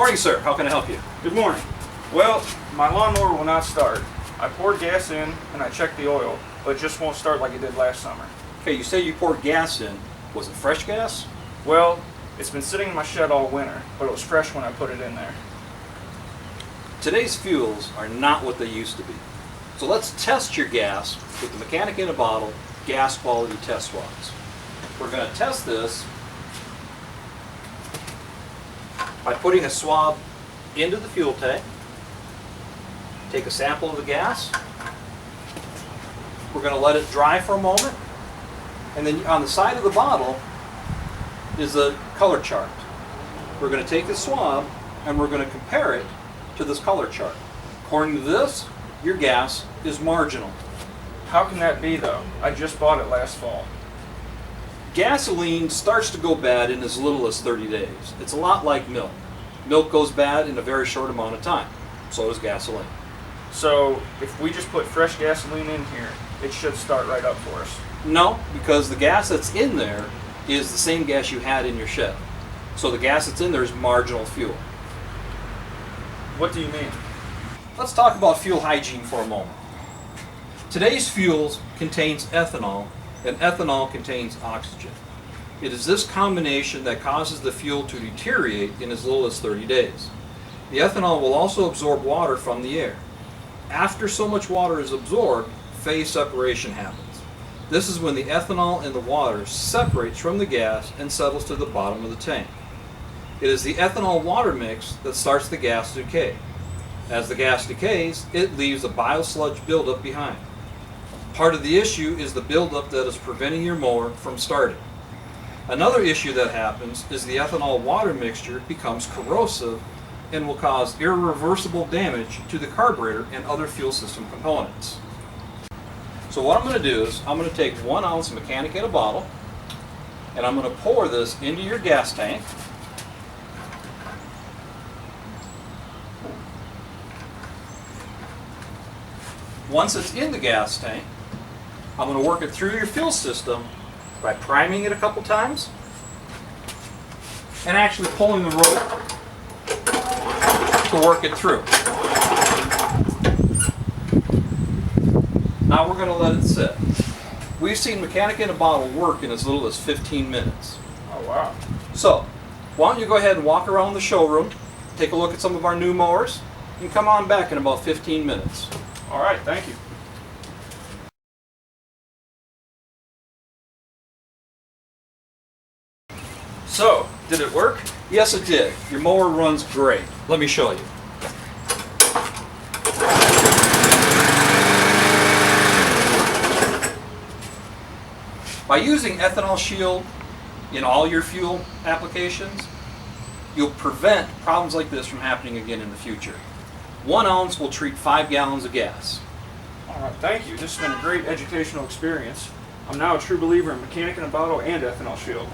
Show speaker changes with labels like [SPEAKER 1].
[SPEAKER 1] morning, sir. How can I help you?
[SPEAKER 2] Good morning. Well, my lawnmower will not start. I poured gas in and I checked the oil, but it just won't start like it did last summer.
[SPEAKER 1] Okay, you say you poured gas in. Was it fresh gas?
[SPEAKER 2] Well, it's been sitting in my shed all winter, but it was fresh when I put it in there.
[SPEAKER 1] Today's fuels are not what they used to be. So let's test your gas with the Mechanic in a Bottle gas quality test swabs. We're going to test this by putting a swab into the fuel tank. Take a sample of the gas. We're going to let it dry for a moment. And then on the side of the bottle is a color chart. We're going to take the swab and we're going to compare it to this color chart. According to this, your gas is marginal.
[SPEAKER 2] How can that be though? I just bought it last fall.
[SPEAKER 1] Gasoline starts to go bad in as little as 30 days. It's a lot like milk. Milk goes bad in a very short amount of time. So does gasoline.
[SPEAKER 2] So if we just put fresh gasoline in here, it should start right up for us.
[SPEAKER 1] No, because the gas that's in there is the same gas you had in your shed. So the gas that's in there is marginal fuel.
[SPEAKER 2] What do you mean?
[SPEAKER 1] Let's talk about fuel hygiene for a moment. Today's fuels contains ethanol, and ethanol contains oxygen. It is this combination that causes the fuel to deteriorate in as little as 30 days. The ethanol will also absorb water from the air. After so much water is absorbed, phase separation happens. This is when the ethanol in the water separates from the gas and settles to the bottom of the tank. It is the ethanol water mix that starts the gas to decay. As the gas decays, it leaves a biosludge buildup behind. Part of the issue is the buildup that is preventing your mower from starting. Another issue that happens is the ethanol water mixture becomes corrosive and will cause irreversible damage to the carburetor and other fuel system components. So what I'm going to do is I'm going to take 1 ounce Mechanic in a Bottle and I'm going to pour this into your gas tank. Once it's in the gas tank, I'm going to work it through your fuel system by priming it a couple times and actually pulling the rope to work it through. Now we're going to let it sit. We've seen Mechanic in a Bottle work in as little as 15 minutes.
[SPEAKER 2] Oh wow.
[SPEAKER 1] So, why don't you go ahead and walk around the showroom, take a look at some of our new mowers, and come on back in about 15 minutes.
[SPEAKER 2] All right, thank you. So, did it work?
[SPEAKER 1] Yes, it did. Your mower runs great. Let me show you. By using Ethanol Shield in all your fuel applications, you'll prevent problems like this from happening again in the future. 1 ounce will treat 5 gallons of gas.
[SPEAKER 2] All right, thank you. This has been a great educational experience. I'm now a true believer in Mechanic in a Bottle and Ethanol Shield.